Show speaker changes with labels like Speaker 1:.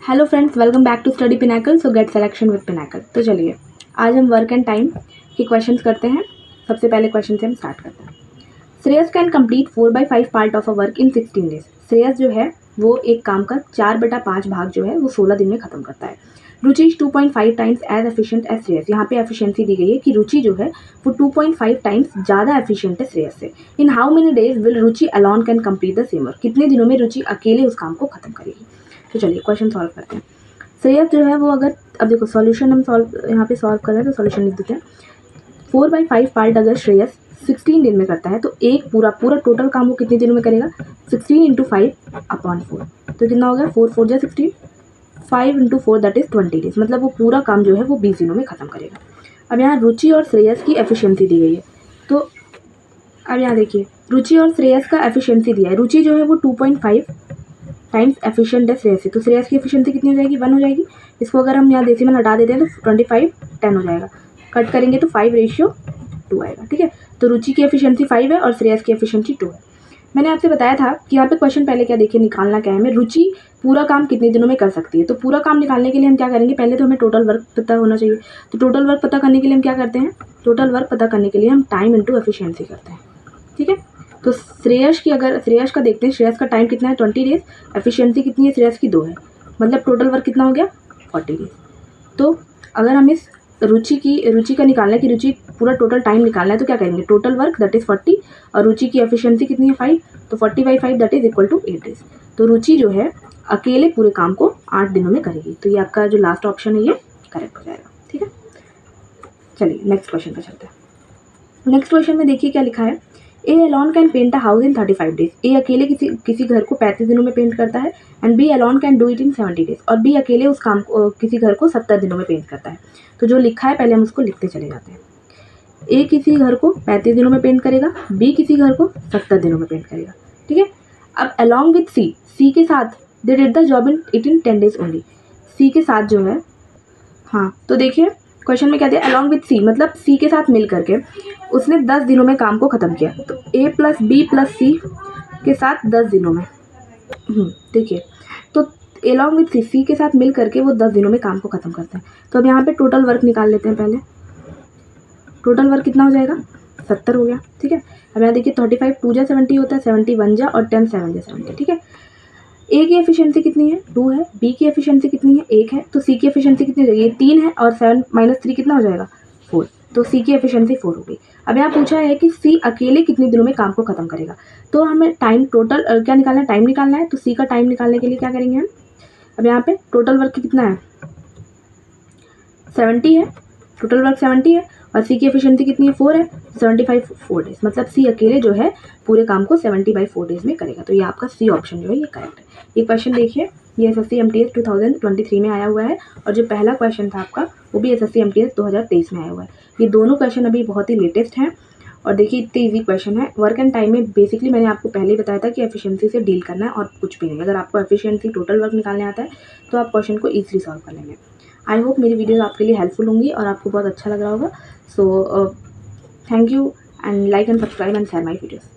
Speaker 1: Hello friends, welcome back to Study Pinnacle. So get selection with Pinnacle. तो चलिए आज हम वर्क एंड टाइम के क्वेश्चंस करते हैं। सबसे पहले क्वेश्चन से हम स्टार्ट करते हैं। Shreyas can complete 4/5 part of a work in 16 days. Shreyas जो है वो एक काम का 4/5 भाग जो है वो 16 दिन में खत्म करता है। Ruchi is 2.5 times as efficient as Shreyas. यहाँ पे एफिशिएंसी दी गई है कि रुचि जो है वो 2.5 टाइम्स ज़्यादा एफिशिएंट है श्रेयस से। In how many days will Ruchi alone can complete the same work. कितने दिनों में रुचि अकेले उस काम को खत्म करेगी। तो चलिए क्वेश्चन सॉल्व करते हैं। श्रेयस जो है वो अगर अब देखो सॉल्यूशन हम यहाँ पे सॉल्व कर रहे हैं तो सॉल्यूशन लिख देते हैं। 4/5 पार्ट अगर श्रेयस 16 दिन में करता है तो एक पूरा टोटल काम वो कितने दिनों में करेगा। 16 × 5/4 तो कितना हो गया 4 4 जा 16, 5 × 4 दैट इज 20 डेज। मतलब वो पूरा काम जो है वो 20 दिनों में खत्म करेगा। अब यहाँ रुचि और श्रेयस की एफिशिएंसी दी गई है। तो अब यहाँ देखिए रुचि और श्रेयस का एफिशिएंसी दिया है। रुचि जो है वो 2.5 टाइम्स एफिशिएंट है श्रेयस से। तो श्रेयस की एफिशिएंसी कितनी हो जाएगी 1 हो जाएगी। इसको अगर हम यहाँ डेसिमल हटा देते हैं तो 25 10 हो जाएगा। कट करेंगे तो 5:2 आएगा। ठीक है, तो रुचि की एफिशिएंसी 5 है और श्रेयस की एफिशिएंसी 2 है। मैंने आपसे बताया था कि यहाँ पे क्वेश्चन पहले क्या देखिए निकालना क्या है हमें। रुचि पूरा काम कितने दिनों में कर सकती है। तो पूरा काम निकालने के लिए हम क्या करेंगे, पहले तो हमें टोटल वर्क पता होना चाहिए। तो टोटल वर्क पता करने के लिए हम क्या करते हैं, टोटल वर्क पता करने के लिए हम टाइम इंटू एफिशिएंसी करते हैं। ठीक है, तो श्रेयस का देखते हैं। श्रेयस का टाइम कितना है 20 डेज, एफिशिएंसी कितनी है श्रेयस की 2 है। मतलब टोटल वर्क कितना हो गया 40 डेज। तो अगर हम इस रुचि का निकालना है कि रुचि पूरा टोटल टाइम निकालना है तो क्या करेंगे, टोटल वर्क दैट इज 40 और रुचि की एफिशिएंसी कितनी है 5, तो 40/5 that is equal to 8 days. तो रुचि जो है अकेले पूरे काम को 8 दिनों में करेगी। तो ये आपका जो लास्ट ऑप्शन है ये करेक्ट हो जाएगा। ठीक है, चलिए नेक्स्ट क्वेश्चन पे चलते हैं। नेक्स्ट क्वेश्चन में देखिए क्या लिखा है। A alone can paint a house in 35 days. A अकेले किसी घर को 35 दिनों में पेंट करता है। And B alone can do it in 70 days. और बी अकेले उस काम को किसी घर को 70 दिनों में पेंट करता है। तो जो लिखा है पहले हम उसको लिखते चले जाते हैं। ए किसी घर को 35 दिनों में पेंट करेगा, बी किसी घर को 70 दिनों में पेंट करेगा। ठीक है, अब अलॉन्ग विथ सी के साथ they did the job in 10 days only. C के साथ जो है, हाँ तो देखिए क्वेश्चन में क्या दिया, अलॉन्ग विथ सी मतलब सी के साथ मिल करके उसने 10 दिनों में काम को ख़त्म किया। तो ए प्लस बी प्लस सी के साथ 10 दिनों में देखिए तो अलॉन्ग विथ सी के साथ मिल करके वो 10 दिनों में काम को ख़त्म करते हैं। तो अब यहाँ पे टोटल वर्क निकाल लेते हैं। पहले टोटल वर्क कितना हो जाएगा 70 हो गया। ठीक है, अब यहाँ देखिए 35 2 जा 70 होता है, 70 1 जा और 10 7 जा 70। ठीक है, ए की एफिशिएंसी कितनी है 2 है, बी की एफिशिएंसी कितनी है 1 है, तो सी की एफिशिएंसी कितनी हो जाएगी 3 है और 7 - 3 कितना हो जाएगा 4। तो सी की एफिशिएंसी 4 हो गई। अब यहाँ पूछा है कि सी अकेले कितने दिनों में काम को खत्म करेगा। तो हमें टाइम टोटल क्या निकालना है, टाइम निकालना है। तो सी का टाइम निकालने के लिए क्या करेंगे हम, अब यहाँ पे टोटल वर्क कितना है 70 है, टोटल वर्क 70 है और सी की एफिशिएंसी कितनी है 4 है, 75 4 डेज। मतलब सी अकेले जो है पूरे काम को 70/4 डेज में करेगा। तो ये आपका सी ऑप्शन जो है ये करेक्ट है। ये क्वेश्चन देखिए ये SSC MTS 2023 में आया हुआ है और जो पहला क्वेश्चन था आपका वो भी SSC MTS 2023 में आया हुआ है। ये दोनों क्वेश्चन अभी बहुत ही लेटेस्ट हैं और देखिए इतने ईजी क्वेश्चन है। वर्क एंड टाइम में बेसिकली मैंने आपको पहले ही बताया था कि एफिशिएंसी से डील करना है और कुछ भी नहीं। अगर आपको एफिशिएंसी टोटल वर्क निकालने आता है तो आप क्वेश्चन को ईजिली सॉल्व कर लेंगे। आई होप मेरी वीडियोस आपके लिए हेल्पफुल होंगी और आपको बहुत अच्छा लग रहा होगा। So thank you and like and subscribe and share my videos.